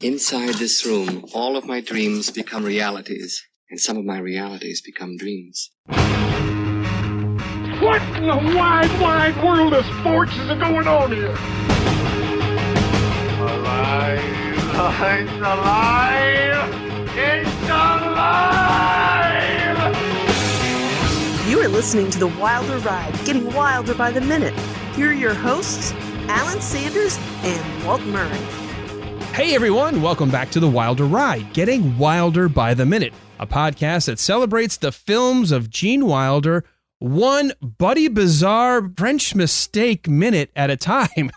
Inside this room, all of my dreams become realities, and some of my realities become dreams. What in the wide, wide world of sports is going on here? Alive! It's alive! It's alive! You are listening to The Wilder Ride, getting wilder by the minute. Here are your hosts, Alan Sanders and Walt Murray. Hey everyone, welcome back to The Wilder Ride, getting wilder by the minute, a podcast that celebrates the films of Gene Wilder, one Buddy Bizzare French mistake minute at a time.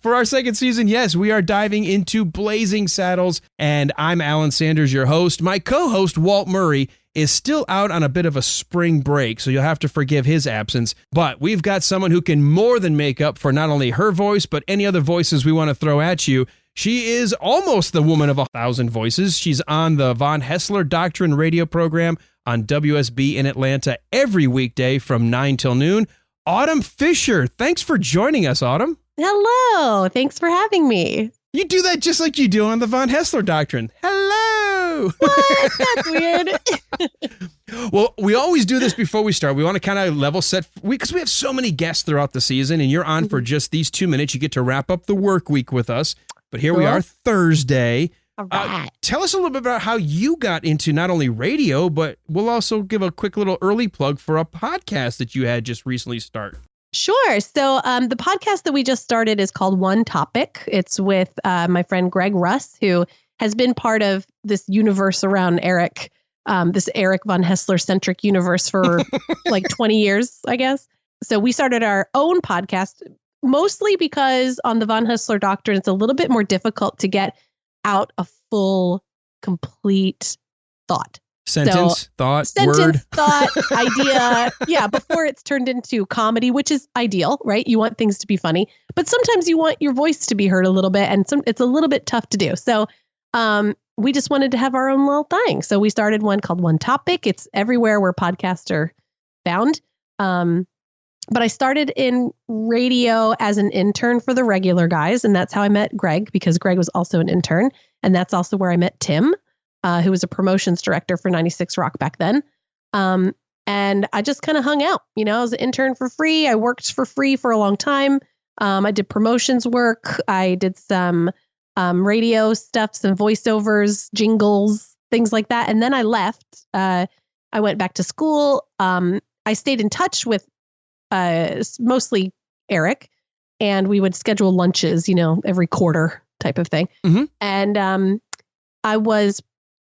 For our second season, yes, we are diving into Blazing Saddles, and I'm Alan Sanders, your host. My co-host, Walt Murray, is still out on a bit of a spring break, so you'll have to forgive his absence. But we've got someone who can more than make up for not only her voice, but any other voices we want to throw at you. She is almost the woman of 1,000 voices. She's on the Haessler Doctrine radio program on WSB in Atlanta every weekday from 9 till noon. Autumn Fischer, thanks for joining us, Autumn. Hello. Thanks for having me. You do that just like you do on the Haessler Doctrine. Hello. What? That's weird. Well, we always do this before we start. We want to kind of level set because we have so many guests throughout the season, and you're on for just these 2 minutes. You get to wrap up the work week with us. But here we are, Thursday. All right. Tell us a little bit about how you got into not only radio, but we'll also give a quick little early plug for a podcast that you had just recently started. Sure. So the podcast that we just started is called One Topic. It's with my friend Greg Russ, who has been part of this universe around Eric, this Eric von Haessler-centric universe for like 20 years, I guess. So we started our own podcast, mostly because on the von Haessler Doctrine, it's a little bit more difficult to get out a full, complete thought. Sentence, thought, idea. Yeah, before it's turned into comedy, which is ideal, right? You want things to be funny, but sometimes you want your voice to be heard a little bit, and it's a little bit tough to do. So we just wanted to have our own little thing. So we started one called One Topic. It's everywhere where podcasts are found. But I started in radio as an intern for the regular guys, and that's how I met Greg, because Greg was also an intern, and that's also where I met Tim, who was a promotions director for 96 Rock back then. And I just kind of hung out. You know, I was an intern for free. I worked for free for a long time. I did promotions work. I did some radio stuff, some voiceovers, jingles, things like that. And then I left. I went back to school. I stayed in touch with mostly Eric, and we would schedule lunches, you know, every quarter type of thing. Mm-hmm. And I was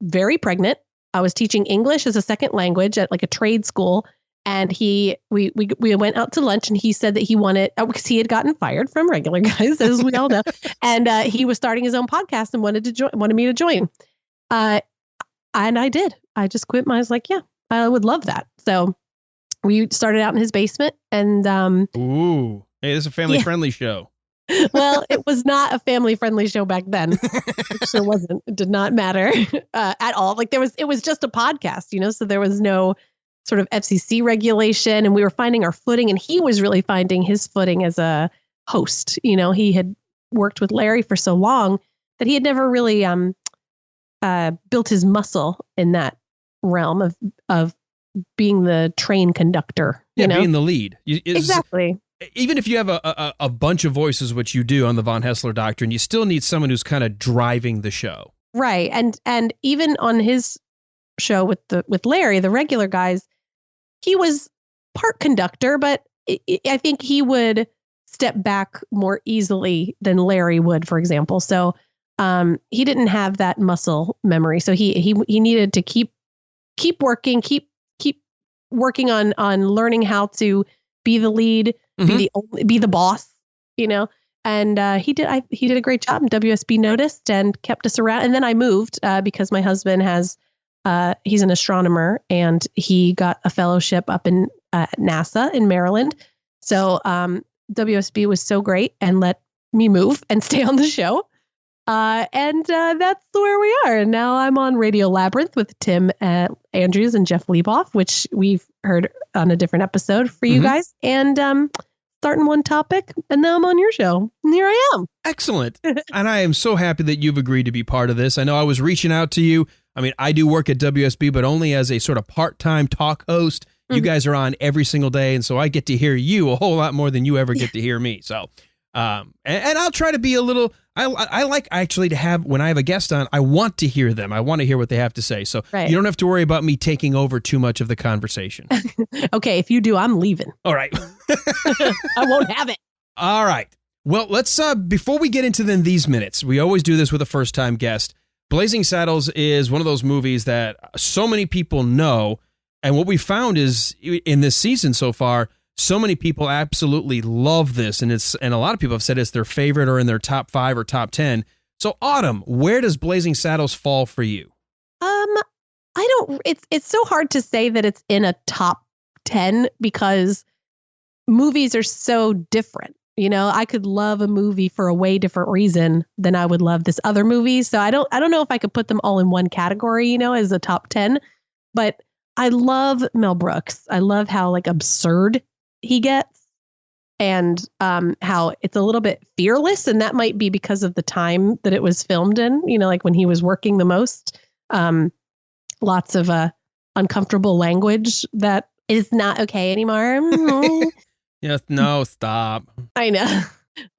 very pregnant. I was teaching English as a second language at like a trade school, and we went out to lunch, and he said that he wanted, because he had gotten fired from regular guys, as we all know, and he was starting his own podcast and wanted me to join. And I did. I just quit. I was like, yeah, I would love that. So we started out in his basement, and ooh, hey, this is a family-friendly show. Well, it was not a family-friendly show back then. It sure wasn't. It did not matter at all. Like it was just a podcast, you know. So there was no sort of FCC regulation, and we were finding our footing. And he was really finding his footing as a host. You know, he had worked with Larry for so long that he had never really built his muscle in that realm of being the train conductor, you know? Being the lead. Exactly. Even if you have a bunch of voices, which you do on the von Haessler Doctrine, you still need someone who's kind of driving the show. Right. And even on his show with Larry, the regular guys, he was part conductor, but I think he would step back more easily than Larry would, for example. So he didn't have that muscle memory. So he needed to keep working, keep working on learning how to be the lead, be the boss, you know. And he did a great job. And WSB noticed and kept us around. And then I moved because my husband he's an astronomer, and he got a fellowship up in NASA in Maryland. So WSB was so great and let me move and stay on the show. And that's where we are. And now I'm on Radio Labyrinth with Tim Andrews and Jeff Lieboff, which we've heard on a different episode for you guys. And starting one topic, and now I'm on your show. And here I am. Excellent. And I am so happy that you've agreed to be part of this. I know I was reaching out to you. I mean, I do work at WSB, but only as a sort of part-time talk host. You guys are on every single day, and so I get to hear you a whole lot more than you ever get to hear me. So, and I'll try to be a little. I like actually to have, when I have a guest on, I want to hear them. I want to hear what they have to say. So you don't have to worry about me taking over too much of the conversation. Okay, if you do, I'm leaving. All right. I won't have it. All right. Well, let's before we get into these minutes, we always do this with a first-time guest. Blazing Saddles is one of those movies that so many people know. And what we found is in this season so far, so many people absolutely love this. And a lot of people have said it's their favorite or in their top 5 or top 10. So Autumn, where does Blazing Saddles fall for you? It's so hard to say that it's in a top 10 because movies are so different. You know, I could love a movie for a way different reason than I would love this other movie. So I don't know if I could put them all in one category, you know, as a top 10, but I love Mel Brooks. I love how like absurd he gets and how it's a little bit fearless. And that might be because of the time that it was filmed in, you know, like when he was working the most. Lots of uncomfortable language that is not okay anymore. Yes, no, stop. I know.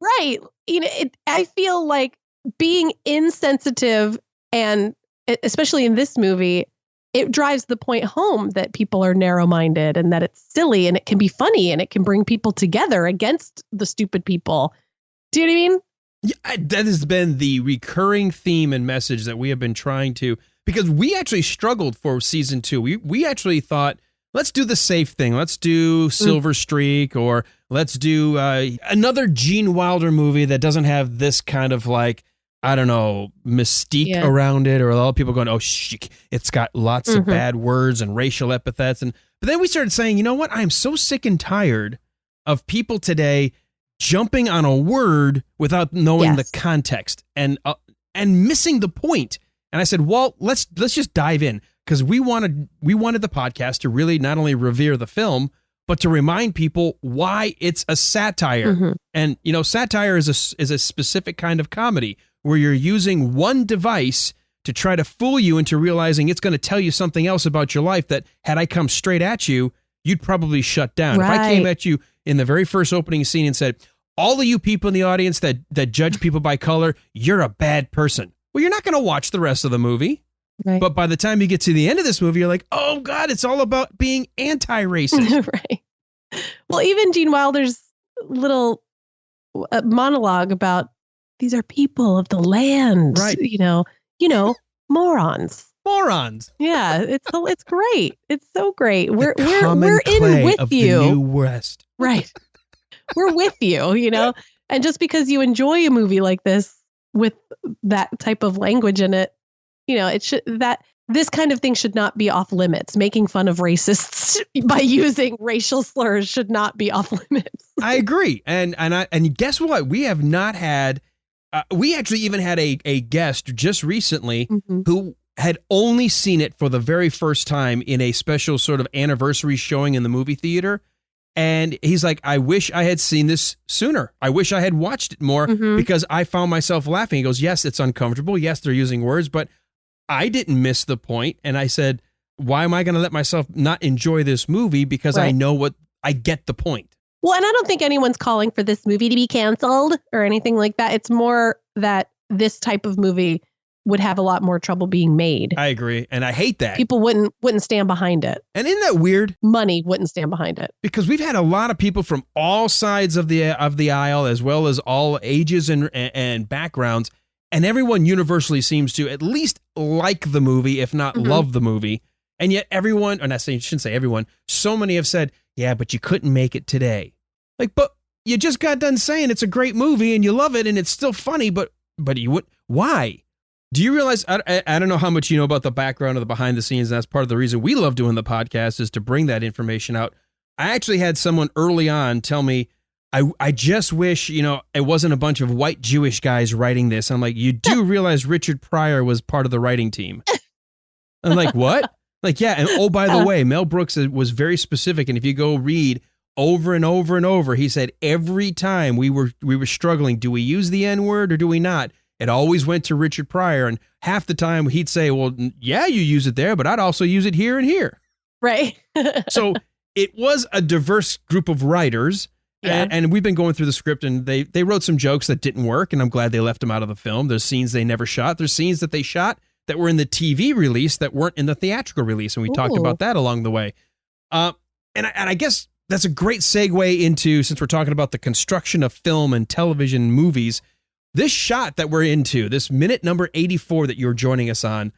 Right. You know, I feel like being insensitive, and especially in this movie, it drives the point home that people are narrow-minded and that it's silly and it can be funny and it can bring people together against the stupid people. Do you know what I mean? Yeah, that has been the recurring theme and message that we have been trying to, because we actually struggled for season 2. We actually thought, let's do the safe thing. Let's do Silver Streak, or let's do another Gene Wilder movie that doesn't have this kind of like, I don't know, mystique around it, or a lot of people going, oh, it's got lots of bad words and racial epithets. But then we started saying, you know what? I'm so sick and tired of people today jumping on a word without knowing the context and missing the point. And I said, well, let's just dive in, because we wanted the podcast to really not only revere the film, but to remind people why it's a satire. And, you know, satire is a specific kind of comedy where you're using one device to try to fool you into realizing it's going to tell you something else about your life that, had I come straight at you, you'd probably shut down. Right. If I came at you in the very first opening scene and said, all of you people in the audience that judge people by color, you're a bad person. Well, you're not going to watch the rest of the movie. Right. But by the time you get to the end of this movie, you're like, oh, God, it's all about being anti-racist. Right. Well, even Gene Wilder's little monologue about these are people of the land, right? You know, morons. Morons. Yeah, it's great. It's so great. We're in with you. The New West. Right. We're with you, you know. And just because you enjoy a movie like this with that type of language in it, you know, this kind of thing should not be off limits. Making fun of racists by using racial slurs should not be off limits. I agree. And guess what? We have not had. We actually even had a guest just recently who had only seen it for the very first time in a special sort of anniversary showing in the movie theater. And he's like, I wish I had seen this sooner. I wish I had watched it more because I found myself laughing. He goes, yes, it's uncomfortable. Yes, they're using words, but I didn't miss the point. And I said, why am I going to let myself not enjoy this movie? Because I know I get the point. Well, and I don't think anyone's calling for this movie to be canceled or anything like that. It's more that this type of movie would have a lot more trouble being made. I agree. And I hate that. People wouldn't stand behind it. And isn't that weird? Money wouldn't stand behind it. Because we've had a lot of people from all sides of the aisle, as well as all ages and backgrounds. And everyone universally seems to at least like the movie, if not love the movie. And yet everyone, or I shouldn't say everyone, so many have said, yeah, but you couldn't make it today. Like, but you just got done saying it's a great movie and you love it and it's still funny, but you would, why? Do you realize, I don't know how much you know about the background of the behind the scenes, and that's part of the reason we love doing the podcast, is to bring that information out. I actually had someone early on tell me, I just wish, it wasn't a bunch of white Jewish guys writing this. I'm like, you do realize Richard Pryor was part of the writing team. I'm like, what? Like, yeah. And oh, by the way, Mel Brooks was very specific. And if you go read over and over and over. He said every time we were struggling, do we use the N-word or do we not? It always went to Richard Pryor, and half the time he'd say, well, yeah, you use it there, but I'd also use it here and here. Right. So it was a diverse group of writers, and we've been going through the script, and they wrote some jokes that didn't work, and I'm glad they left them out of the film. There's scenes they never shot. There's scenes that they shot that were in the TV release that weren't in the theatrical release, and we talked about that along the way. And I guess that's a great segue into, since we're talking about the construction of film and television movies, this shot that we're into, this minute number 84 that you're joining us on,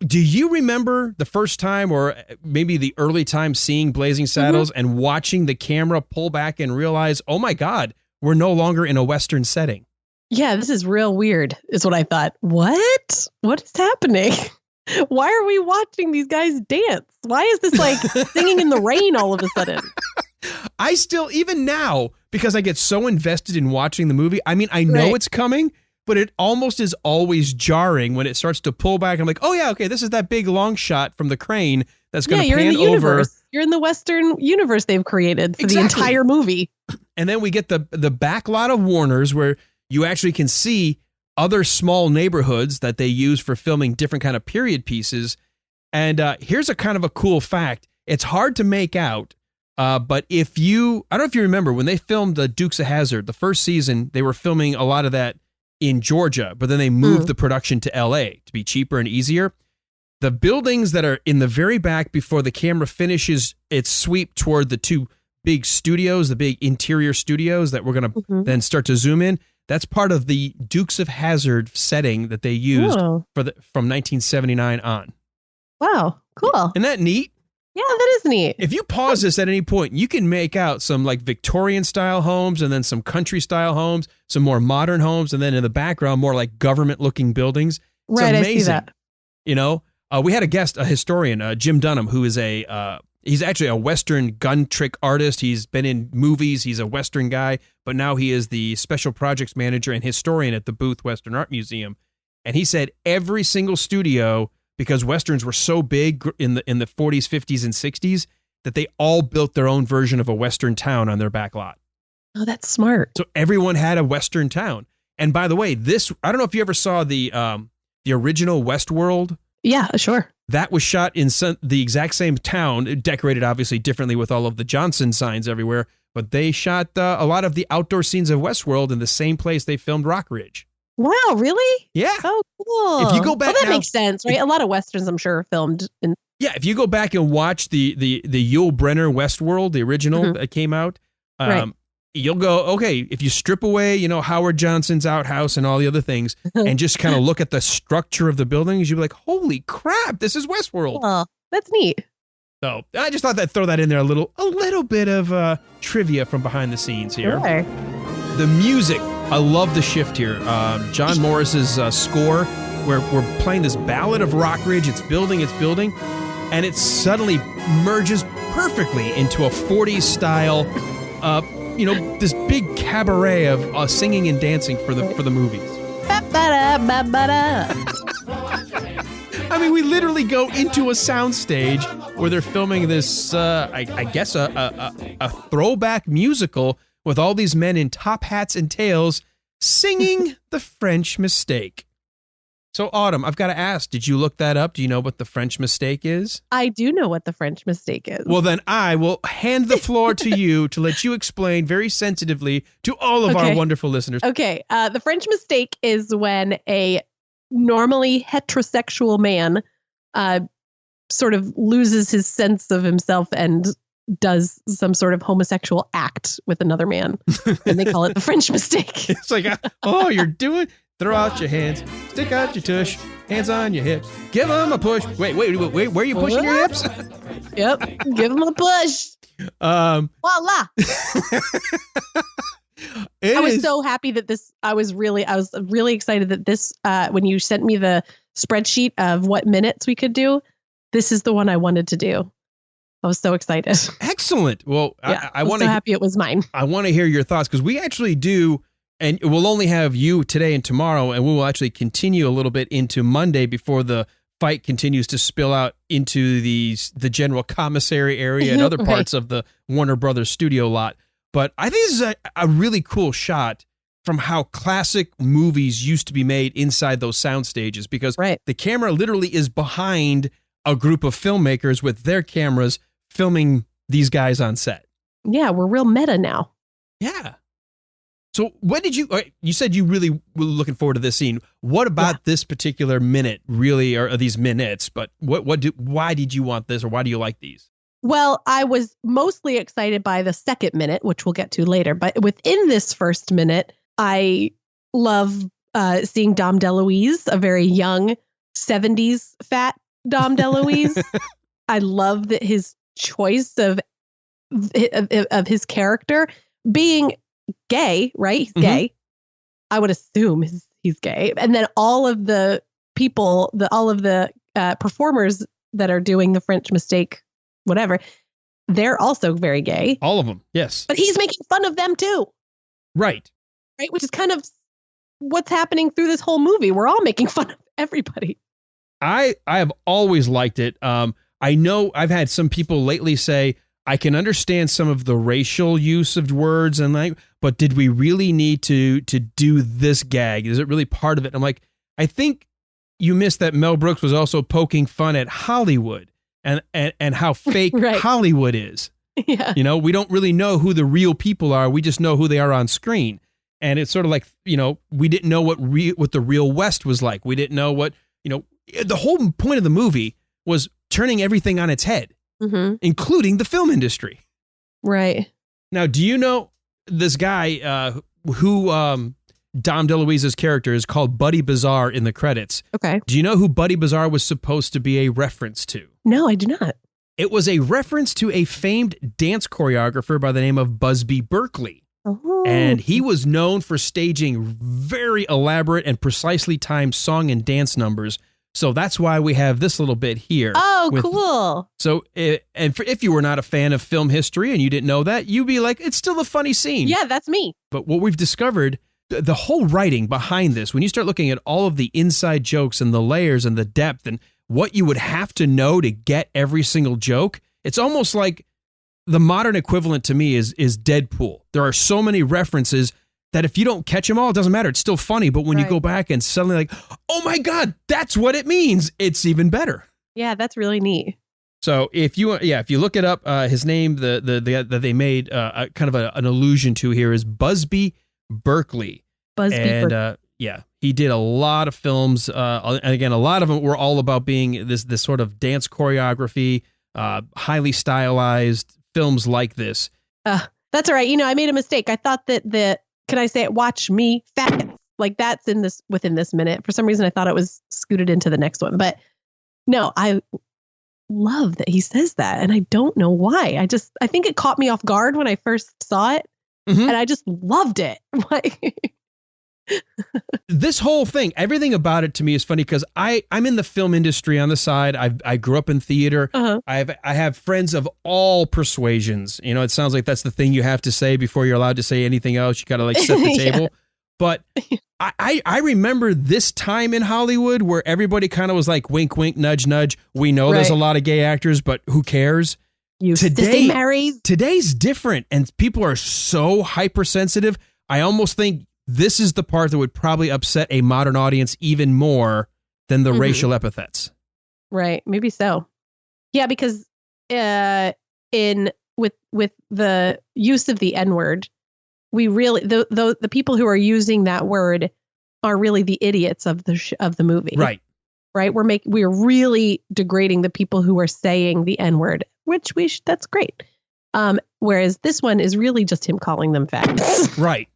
do you remember the first time or maybe the early time seeing Blazing Saddles and watching the camera pull back and realize, oh my God, we're no longer in a Western setting? Yeah, this is real weird, is what I thought. What is happening? Why are we watching these guys dance? Why is this like singing in the rain all of a sudden? I still, even now, because I get so invested in watching the movie, I mean, I know it's coming, but it almost is always jarring when it starts to pull back. I'm like, oh yeah, okay, this is that big long shot from the crane that's going to pan over. You're in the Western universe they've created for the entire movie. And then we get the back lot of Warner's where you actually can see other small neighborhoods that they use for filming different kind of period pieces. And here's a kind of a cool fact. It's hard to make out, but I don't know if you remember when they filmed the Dukes of Hazzard, the first season, they were filming a lot of that in Georgia, but then they moved the production to LA to be cheaper and easier. The buildings that are in the very back before the camera finishes its sweep toward the two big studios, the big interior studios that we're going to then start to zoom in, that's part of the Dukes of Hazzard setting that they used from 1979 on. Wow, cool. Isn't that neat? Yeah, that is neat. If you pause this at any point, you can make out some like Victorian style homes and then some country style homes, some more modern homes, and then in the background, more like government looking buildings. It's amazing. I see that. You know, we had a guest, a historian, Jim Dunham, who is he's actually a Western gun trick artist. He's been in movies. He's a Western guy, but now he is the special projects manager and historian at the Booth Western Art Museum. And he said every single studio, because Westerns were so big in the 40s, 50s, and 60s, that they all built their own version of a Western town on their back lot. Oh, that's smart. So everyone had a Western town. And by the way, I don't know if you ever saw the original Westworld. Yeah, sure. That was shot in the exact same town, decorated obviously differently with all of the Johnson signs everywhere, but they shot a lot of the outdoor scenes of Westworld in the same place they filmed Rock Ridge. Wow, really? Yeah. Oh, cool. If you go back that makes sense, right? A lot of Westerns, I'm sure, are filmed in. Yeah, if you go back and watch the Yul Brynner Westworld, the original that came out, you'll go, okay, if you strip away, Howard Johnson's outhouse and all the other things and just kind of look at the structure of the buildings, you'll be like, holy crap, this is Westworld. Oh, that's neat. So I just thought I'd throw that in there, a little bit of trivia from behind the scenes here. Sure. The music, I love the shift here. John Morris's score, where we're playing this Ballad of Rock Ridge, it's building, and it suddenly merges perfectly into a 40s style, this big cabaret of singing and dancing for the movies. I mean, we literally go into a soundstage where they're filming this, I guess, a throwback musical with all these men in top hats and tails singing The French Mistake. So, Autumn, I've got to ask, did you look that up? Do you know what The French Mistake is? I do know what The French Mistake is. Well, then I will hand the floor to you to let you explain very sensitively to all of our wonderful listeners. Okay. The French Mistake is when a normally heterosexual man sort of loses his sense of himself and does some sort of homosexual act with another man. And they call it The French Mistake. It's like, throw out your hands, stick out your tush, hands on your hips, give them a push. Wait, where are you pushing your hips? Yep, give them a push. Voila. I was so happy that I was really excited that this, when you sent me the spreadsheet of what minutes we could do, this is the one I wanted to do. I was so excited. Excellent. Well, yeah, I was so happy it was mine. I want to hear your thoughts because we actually do. And we'll only have you today and tomorrow, and we will actually continue a little bit into Monday before the fight continues to spill out into the general commissary area and other parts of the Warner Brothers studio lot. But I think this is a really cool shot from how classic movies used to be made inside those sound stages, because the camera literally is behind a group of filmmakers with their cameras filming these guys on set. Yeah, we're real meta now. Yeah. So what did you said you really were looking forward to this scene. What about this particular minute really, or these minutes, but why did you want this, or why do you like these? Well, I was mostly excited by the second minute, which we'll get to later. But within this first minute, I love seeing Dom DeLuise, a very young 70s fat Dom DeLuise. I love that his choice of his character being gay, right? He's gay. I would assume he's gay. And then all of the people, all of the performers that are doing the French mistake, whatever, they're also very gay. All of them, yes. But he's making fun of them too. Right. Right, which is kind of what's happening through this whole movie. We're all making fun of everybody. I have always liked it. I know I've had some people lately say, I can understand some of the racial use of words and like, but did we really need to do this gag? Is it really part of it? I'm like, I think you missed that Mel Brooks was also poking fun at Hollywood and how fake Hollywood is. Yeah. You know, we don't really know who the real people are. We just know who they are on screen. And it's sort of like, you know, we didn't know what the real West was like. We didn't know what, you know, the whole point of the movie was turning everything on its head, including the film industry. Right. Now, do you know this guy who Dom DeLuise's character is called Buddy Bizzare in the credits? Okay. Do you know who Buddy Bizzare was supposed to be a reference to? No, I do not. It was a reference to a famed dance choreographer by the name of Busby Berkeley. Oh. And he was known for staging very elaborate and precisely timed song and dance numbers. So that's why we have this little bit here. Oh, cool. So, if you were not a fan of film history and you didn't know that, you'd be like, it's still a funny scene. Yeah, that's me. But what we've discovered, the whole writing behind this, when you start looking at all of the inside jokes and the layers and the depth and what you would have to know to get every single joke, it's almost like the modern equivalent to me is Deadpool. There are so many references that if you don't catch them all, it doesn't matter. It's still funny. But when you go back and suddenly like, oh my God, that's what it means, it's even better. Yeah, that's really neat. So if you look it up, his name, that they made kind of an allusion to here is Busby Berkeley. Berkeley. He did a lot of films. And again, a lot of them were all about being this sort of dance choreography, highly stylized films like this. That's all right. You know, I made a mistake. I thought that can I say it? Watch me, faggots. Like that's within this minute. For some reason, I thought it was scooted into the next one. But no, I love that he says that. And I don't know why. I think it caught me off guard when I first saw it. And I just loved it. This whole thing, everything about it to me is funny because I'm in the film industry on the side. I grew up in theater. I have friends of all persuasions. You know, it sounds like that's the thing you have to say before you're allowed to say anything else. You got to like set the table. But I remember this time in Hollywood where everybody kind of was like, wink, wink, nudge, nudge. We know there's a lot of gay actors, but who cares? Today's different, and people are so hypersensitive. I almost think this is the part that would probably upset a modern audience even more than the racial epithets. Right. Maybe so. Yeah, because with the use of the N-word, we really the people who are using that word are really the idiots of the movie. Right. Right. We're really degrading the people who are saying the N-word, which that's great. Whereas this one is really just him calling them faggots. Right.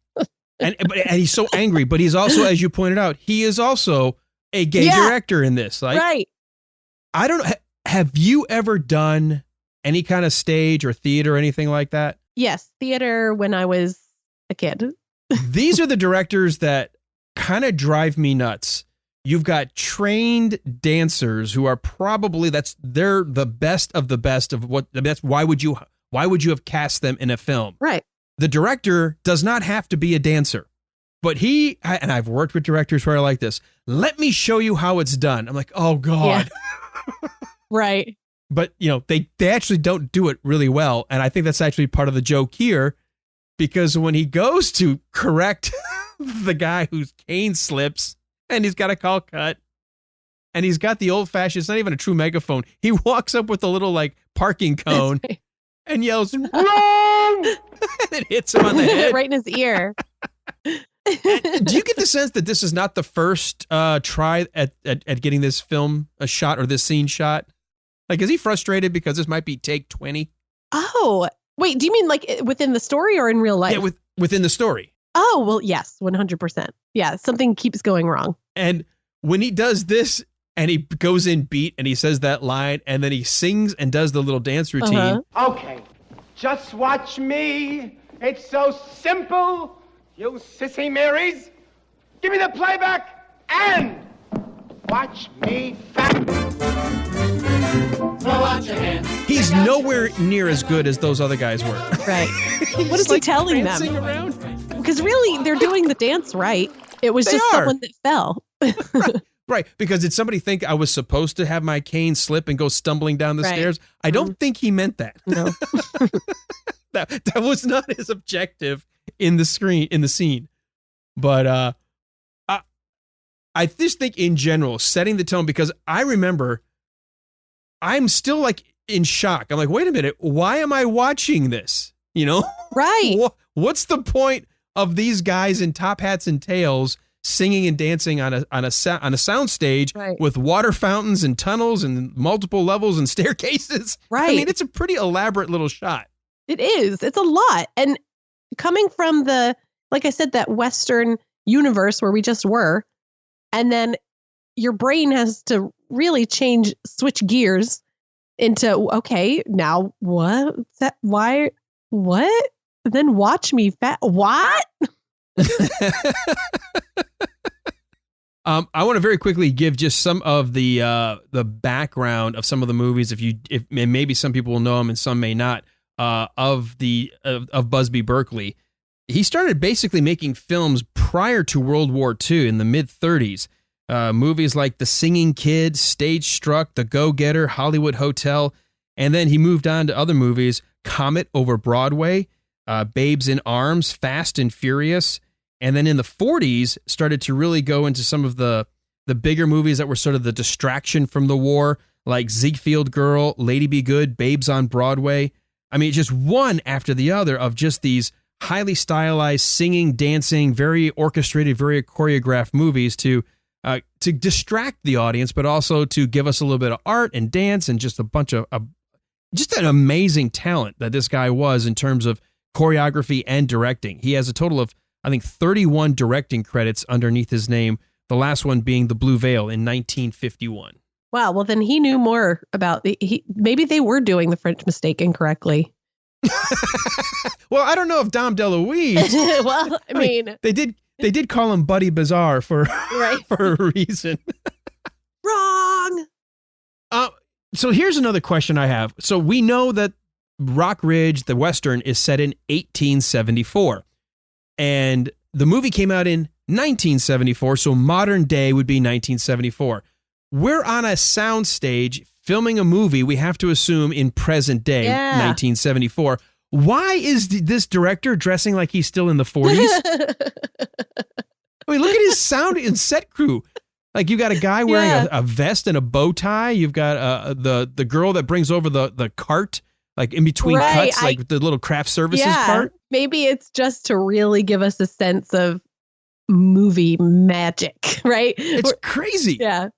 And he's so angry, but he's also, as you pointed out, he is also a gay director in this. Like, right. I don't know. Have you ever done any kind of stage or theater or anything like that? Yes. Theater when I was a kid. These are the directors that kind of drive me nuts. You've got trained dancers who are probably they're the best of the best of what that's why would you have cast them in a film? Right. The director does not have to be a dancer. But and I've worked with directors who are like this. Let me show you how it's done. I'm like, oh God. Yeah. Right. But, they actually don't do it really well. And I think that's actually part of the joke here, because when he goes to correct the guy whose cane slips and he's got a call cut and he's got the old fashioned, it's not even a true megaphone. He walks up with a little parking cone and yells, "Wrong!" and it hits him on the head. Right in his ear. Do you get the sense that this is not the first try at getting this film a shot or this scene shot? Is he frustrated because this might be take 20? Oh, wait. Do you mean within the story or in real life? Yeah, within the story. Oh, well, yes, 100%. Yeah, something keeps going wrong. And when he does this and he goes in beat and he says that line and then he sings and does the little dance routine. Uh-huh. Okay, just watch me. It's so simple. You sissy Marys. Give me the playback and watch me fat. Throw out your hands. He's nowhere near as good as those other guys were. Right. What is he telling them? Around. Because really, they're doing the dance right. It was just someone that fell. Right. Because did somebody think I was supposed to have my cane slip and go stumbling down the stairs? I don't think he meant that. No. that was not his objective in the scene. But I just think in general, setting the tone, because I remember I'm still in shock. I'm like, wait a minute, why am I watching this? Right. What's the point of these guys in top hats and tails singing and dancing on a sound stage with water fountains and tunnels and multiple levels and staircases? Right. I mean, it's a pretty elaborate little shot. It is. It's a lot. And coming from like I said, that Western universe where we just were, and then your brain has to really switch gears into, okay, now what? Why? What? Then watch me what? I want to very quickly give just some of the background of some of the movies. If maybe some people will know them and some may not. Of Busby Berkeley, he started basically making films prior to World War II in the mid-30s. Movies like The Singing Kid, Stage Struck, The Go-Getter, Hollywood Hotel, and then he moved on to other movies: Comet over Broadway, Babes in Arms, Fast and Furious. And then in the 40s, started to really go into some of the bigger movies that were sort of the distraction from the war, like Ziegfeld Girl, Lady Be Good, Babes on Broadway. I mean, just one after the other of just these highly stylized, singing, dancing, very orchestrated, very choreographed movies to distract the audience, but also to give us a little bit of art and dance and just a bunch of just an amazing talent that this guy was in terms of choreography and directing. He has a total of, I think, 31 directing credits underneath his name, the last one being The Blue Veil in 1951. Wow. Well, then he knew more about maybe they were doing the French mistake incorrectly. Well, I don't know if Dom DeLuise. Well, I mean, they did call him Buddy Bizzare for a reason. Wrong. So here's another question I have. So we know that Rock Ridge, the Western, is set in 1874. And the movie came out in 1974, so modern day would be 1974. We're on a sound stage filming a movie, we have to assume, in present day, 1974. Why is this director dressing like he's still in the 40s? I mean, look at his sound and set crew. Like, you got a guy wearing a vest and a bow tie. You've got the girl that brings over the cart, like in between cuts, like the little craft services cart. Maybe it's just to really give us a sense of movie magic, right? It's crazy. Yeah.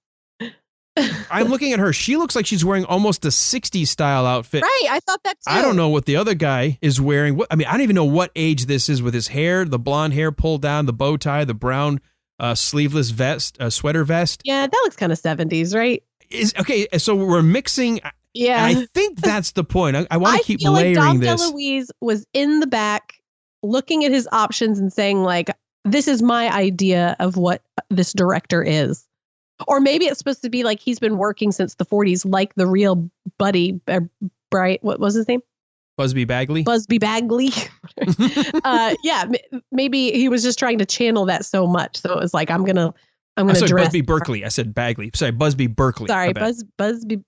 I'm looking at her. She looks like she's wearing almost a 60s style outfit. Right. I thought that too. I don't know what the other guy is wearing. I don't even know what age this is with his hair, the blonde hair pulled down, the bow tie, the brown sleeveless vest, sweater vest. Yeah, that looks kind of 70s, right? Okay, so we're mixing. Yeah. I think that's the point. I want to keep feel layering like Dom this. DeLuise was in the back looking at his options and saying, like, this is my idea of what this director is. Or maybe it's supposed to be like he's been working since the 40s, like the real Buddy Bright. What was his name? Busby Bagley. Busby Bagley. Maybe he was just trying to channel that so much. So it was like, I'm gonna dress. Busby Berkeley. I said Bagley. Sorry, Busby Berkeley. Sorry, Busby.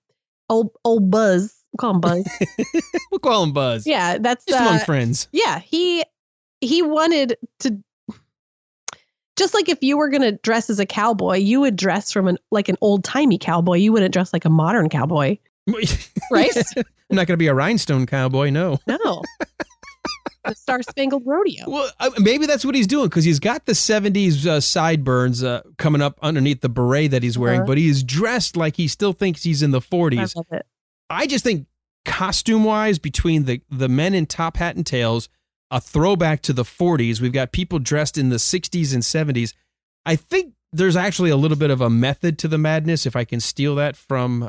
Old Buzz. We'll call him Buzz. We'll call him Buzz. Yeah, that's just among friends. Yeah, he wanted to. Just like if you were going to dress as a cowboy, you would dress from an old-timey cowboy. You wouldn't dress like a modern cowboy. Right? I'm not going to be a rhinestone cowboy, no. No. The Star-Spangled Rodeo. Well, maybe that's what he's doing, because he's got the 70s sideburns coming up underneath the beret that he's wearing, but he is dressed like he still thinks he's in the 40s. I love it. I just think costume-wise, between the men in top hat and tails, a throwback to the 40s. We've got people dressed in the 60s and 70s. I think there's actually a little bit of a method to the madness, if I can steal that from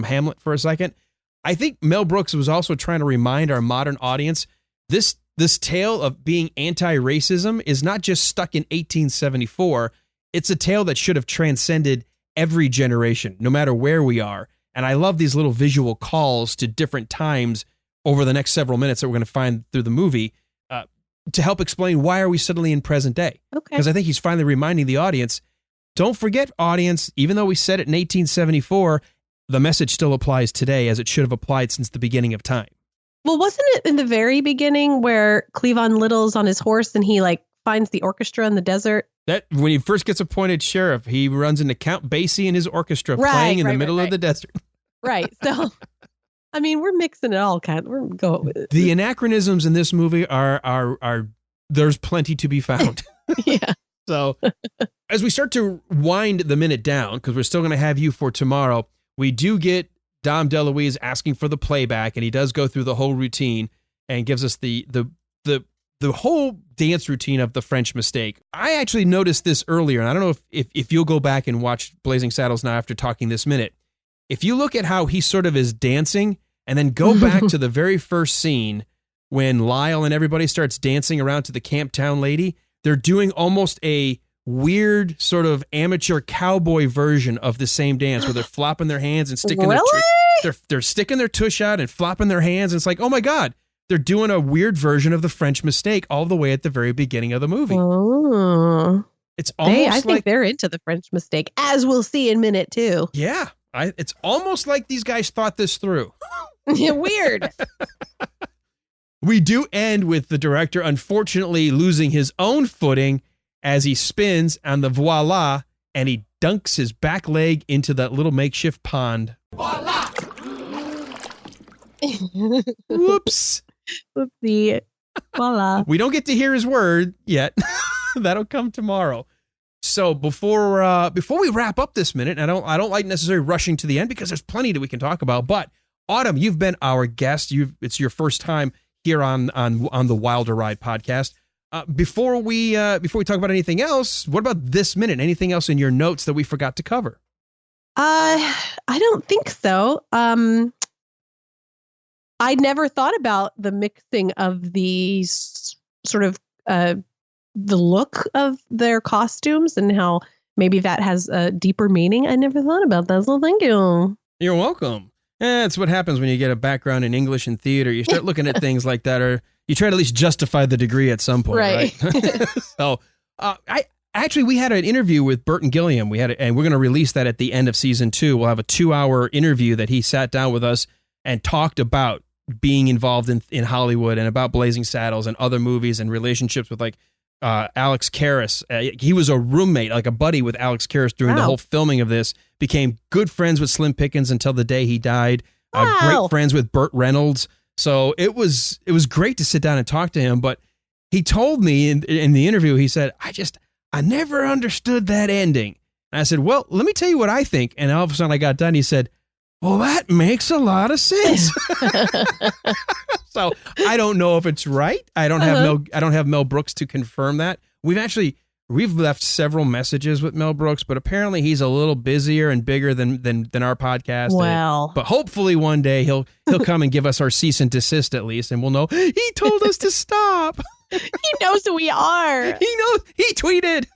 Hamlet for a second. I think Mel Brooks was also trying to remind our modern audience this tale of being anti-racism is not just stuck in 1874. It's a tale that should have transcended every generation, no matter where we are. And I love these little visual calls to different times over the next several minutes that we're going to find through the movie, to help explain why are we suddenly in present day. Okay. Because I think he's finally reminding the audience, don't forget, audience, even though we said it in 1874, the message still applies today as it should have applied since the beginning of time. Well, wasn't it in the very beginning where Cleavon Little's on his horse and he finds the orchestra in the desert? That when he first gets appointed sheriff, he runs into Count Basie and his orchestra playing in the middle of the desert. Right. So I mean, we're mixing it all we're going with it. The anachronisms in this movie are there's plenty to be found. Yeah. So as we start to wind the minute down, because we're still going to have you for tomorrow, we do get Dom DeLuise asking for the playback, and he does go through the whole routine and gives us the whole dance routine of the French Mistake. I actually noticed this earlier, and I don't know if you'll go back and watch Blazing Saddles now after talking this minute. If you look at how he sort of is dancing and then go back to the very first scene when Lyle and everybody starts dancing around to the Camptown Lady, they're doing almost a weird sort of amateur cowboy version of the same dance where they're flopping their hands and sticking they're sticking their tush out and flopping their hands. And it's like, oh my God, they're doing a weird version of the French Mistake all the way at the very beginning of the movie. Oh. It's almost I think they're into the French Mistake, as we'll see in minute 2. Yeah. It's almost like these guys thought this through. Yeah, weird. We do end with the director unfortunately losing his own footing as he spins on the voila, and he dunks his back leg into that little makeshift pond. Voila! Whoops. Whoopsie. Voila. We don't get to hear his word yet. That'll come tomorrow. So before we wrap up this minute, and I don't like necessarily rushing to the end because there's plenty that we can talk about. But Autumn, you've been our guest. It's your first time here on the Wilder Ride podcast. Before we talk about anything else, what about this minute? Anything else in your notes that we forgot to cover? I don't think so. I never thought about the mixing of the sort of the look of their costumes and how maybe that has a deeper meaning. I never thought about that, so thank you. You're welcome. That's what happens when you get a background in English and theater. You start looking at things like that, or you try to at least justify the degree at some point, right? So, we had an interview with Burton Gilliam. And we're going to release that at the end of season 2. We'll have a 2-hour interview that he sat down with us and talked about being involved in Hollywood and about Blazing Saddles and other movies and relationships with Alex Karras. He was a roommate, like a buddy with Alex Karras during the whole filming of this, became good friends with Slim Pickens until the day he died, great friends with Burt Reynolds. So it was great to sit down and talk to him. But he told me in the interview, he said, I never understood that ending. And I said, well, let me tell you what I think. And all of a sudden I got done. He said, well, that makes a lot of sense. So I don't know if it's right. I don't have Mel Brooks to confirm that. We've left several messages with Mel Brooks, but apparently he's a little busier and bigger than our podcast. Well, but hopefully one day he'll come and give us our cease and desist at least, and we'll know he told us to stop. He knows who we are. He knows. He tweeted.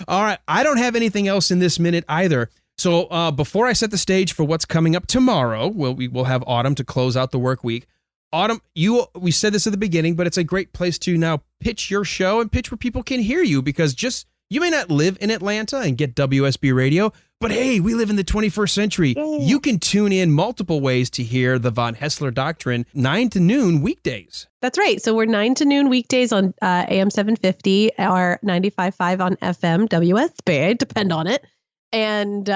All right. I don't have anything else in this minute either. So before I set the stage for what's coming up tomorrow, we'll have Autumn to close out the work week. Autumn, we said this at the beginning, but it's a great place to now pitch your show and pitch where people can hear you, because you may not live in Atlanta and get WSB radio, but hey, we live in the 21st century. Yeah. You can tune in multiple ways to hear the Von Haessler Doctrine 9 to noon weekdays. That's right. So we're 9 to noon weekdays on AM 750 or 95.5 on FM WSB, depend on it. And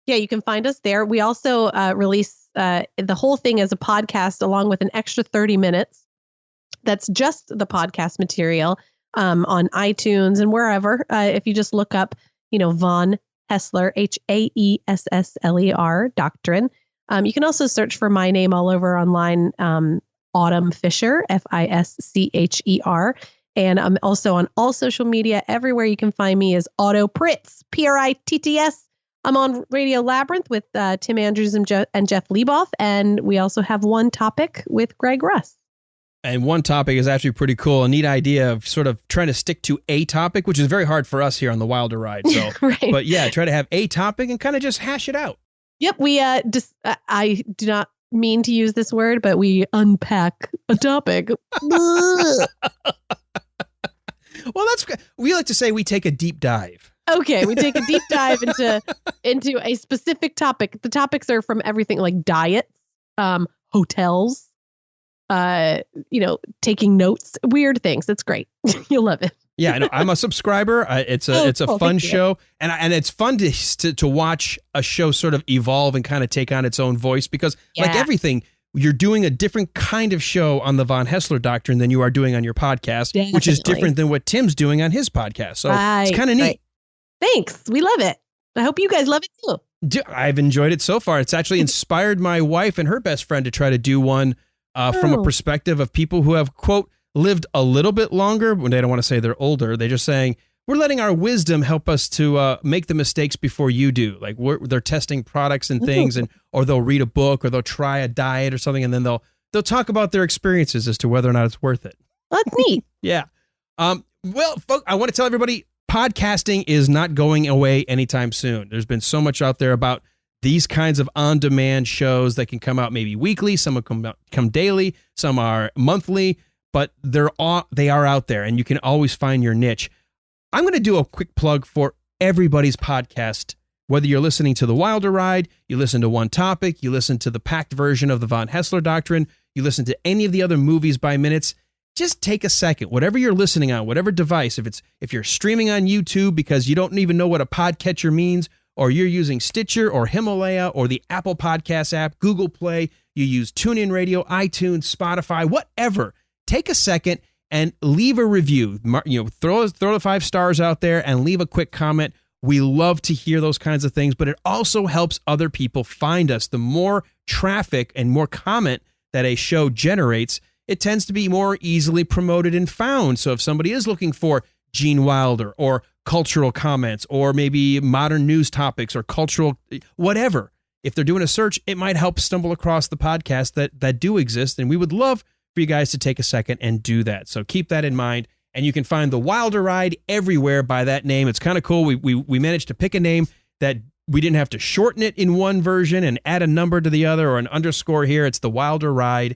you can find us there. We also release the whole thing as a podcast along with an extra 30 minutes. That's just the podcast material on iTunes and wherever. If you just look up, Von Haessler, Haessler Doctrine. You can also search for my name all over online, Autumn Fischer, Fischer. And I'm also on all social media. Everywhere you can find me is Auto Pritz, Pritts. I'm on Radio Labyrinth with Tim Andrews and Jeff Lieboff. And we also have One Topic with Greg Russ. And One Topic is actually pretty cool. A neat idea of sort of trying to stick to a topic, which is very hard for us here on the Wilder Ride. So, right. But yeah, try to have a topic and kind of just hash it out. Yep. We I do not mean to use this word, but we unpack a topic. Well, we like to say we take a deep dive. Okay, we take a deep dive into a specific topic. The topics are from everything like diets, hotels, taking notes, weird things. It's great. You'll love it. Yeah, I know. I'm a subscriber. It's a fun show, and it's fun to watch a show sort of evolve and kind of take on its own voice, because like everything, you're doing a different kind of show on the Von Haessler Doctrine than you are doing on your podcast, which is different than what Tim's doing on his podcast. So it's kind of neat. Right. Thanks. We love it. I hope you guys love it too. I've enjoyed it so far. It's actually inspired my wife and her best friend to try to do one from a perspective of people who have, quote, lived a little bit longer. When they don't want to say they're older, they're just saying, we're letting our wisdom help us to make the mistakes before you do. Like they're testing products and things, or they'll read a book, or they'll try a diet or something, and then they'll talk about their experiences as to whether or not it's worth it. That's neat. Yeah. Well, folks, I want to tell everybody, podcasting is not going away anytime soon. There's been so much out there about these kinds of on-demand shows that can come out maybe weekly. Some will come daily. Some are monthly, but they are out there, and you can always find your niche. I'm going to do a quick plug for everybody's podcast. Whether you're listening to The Wilder Ride, you listen to One Topic, you listen to the packed version of the Von Haessler Doctrine, you listen to any of the other Movies by Minutes, just take a second, whatever you're listening on, whatever device, if you're streaming on YouTube because you don't even know what a podcatcher means, or you're using Stitcher or Himalaya or the Apple Podcast app, Google Play, you use TuneIn Radio, iTunes, Spotify, whatever, take a second and leave a review. Throw the 5 stars out there and leave a quick comment. We love to hear those kinds of things, but it also helps other people find us. The more traffic and more comment that a show generates, it tends to be more easily promoted and found. So if somebody is looking for Gene Wilder or cultural comments or maybe modern news topics or cultural whatever, if they're doing a search, it might help stumble across the podcasts that do exist. And we would love for you guys to take a second and do that. So keep that in mind. And you can find the Wilder Ride everywhere by that name. It's kind of cool. We managed to pick a name that we didn't have to shorten it in one version and add a number to the other or an underscore here. It's the Wilder Ride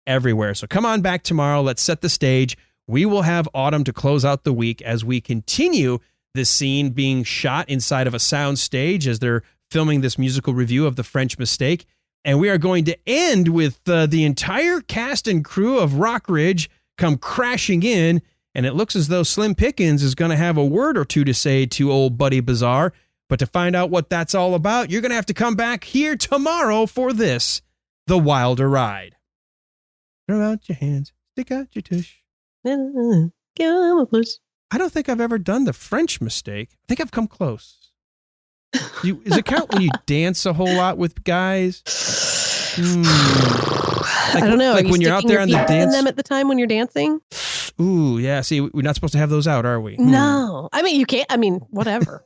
everywhere. So come on back tomorrow. Let's set the stage. We will have Autumn to close out the week as we continue this scene being shot inside of a sound stage as they're filming this musical review of The French Mistake. And we are going to end with the entire cast and crew of Rock Ridge come crashing in. And it looks as though Slim Pickens is going to have a word or two to say to old Buddy Bizzare. But to find out what that's all about, you're going to have to come back here tomorrow for this, The Wilder Ride. Throw out your hands, stick out your tush. I don't think I've ever done The French Mistake. I think I've come close. Does it count when you dance a whole lot with guys? I don't know. Like when you're out there on the dance. Them at the time when you're dancing? Ooh, yeah. See, we're not supposed to have those out, are we? No. I mean, you can't. I mean, whatever.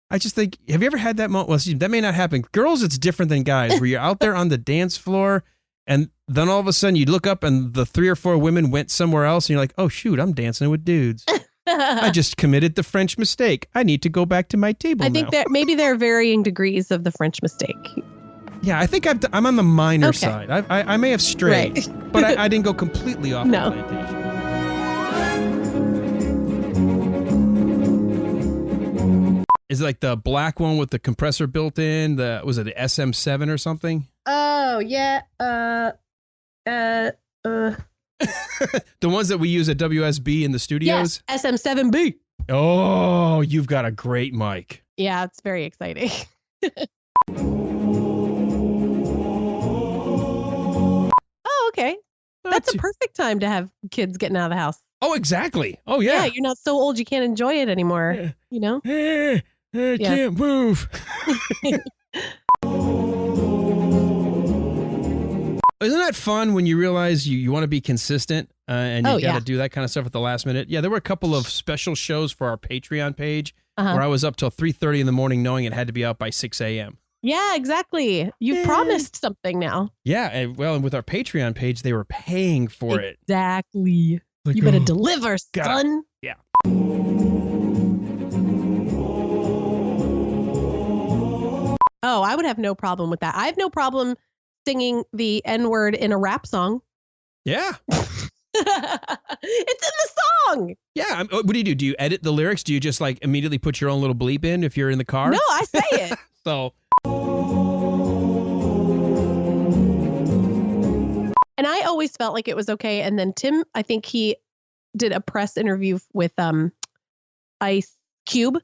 I just think, have you ever had that moment? Well, see, that may not happen. Girls, it's different than guys, where you're out there on the dance floor and then all of a sudden you look up and the 3 or 4 women went somewhere else and you're like, oh, shoot, I'm dancing with dudes. I just committed the French mistake. I need to go back to my table I think that maybe there are varying degrees of the French mistake. Yeah, I think I'm on the minor side. I may have strayed, Right. but I didn't go completely off No. the plantation. Is it like the black one with the compressor built in? Was it the SM7 or something? Oh, yeah. The ones that we use at WSB in the studios? Yes, SM7B. Oh, you've got a great mic. Yeah, it's very exciting. Oh, okay. That's a perfect time to have kids getting out of the house. Oh, exactly. Oh, yeah. Yeah, you're not so old you can't enjoy it anymore. Yeah. You know? I can't move. Isn't that fun when you realize you want to be consistent and you got to do that kind of stuff at the last minute? Yeah, there were a couple of special shows for our Patreon page where I was up till 3:30 in the morning knowing it had to be out by 6 a.m. Yeah, exactly. You promised something now. Yeah, and with our Patreon page, they were paying for it. Exactly. Like, You better deliver, God. son. Yeah. Oh, I would have no problem with that. I have no problem singing the N-word in a rap song. Yeah. It's in the song. Yeah. What do you do? Do you edit the lyrics? Do you just like immediately put your own little bleep in if you're in the car? No, I say it. So. And I always felt like it was okay. And then Tim, I think he did a press interview with Ice Cube.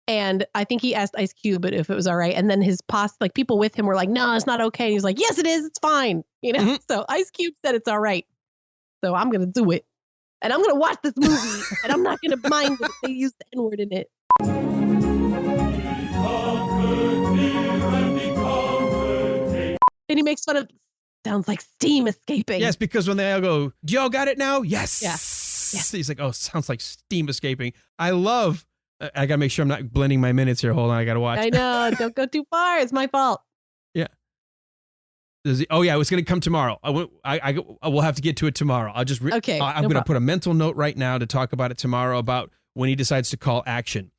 And I think he asked Ice Cube if it was all right. And then his like people with him were like, no, it's not okay. And he was like, yes, it is. It's fine. You know? Mm-hmm. So Ice Cube said it's all right. So I'm going to do it. And I'm going to watch this movie. And I'm not going to mind if they use the N-word in it. And he makes fun of, sounds like steam escaping. Yes, because when they all go, do y'all got it now? Yes. Yeah. He's like, oh, sounds like steam escaping. I love, I got to make sure I'm not blending my minutes here. Hold on, I got to watch. I know. Don't go too far. It's my fault. Yeah. Oh, yeah, it's going to come tomorrow. I will have to get to it tomorrow. I'll just, Okay, I'm no going to problem. put a mental note right now to talk about it tomorrow about when he decides to call action.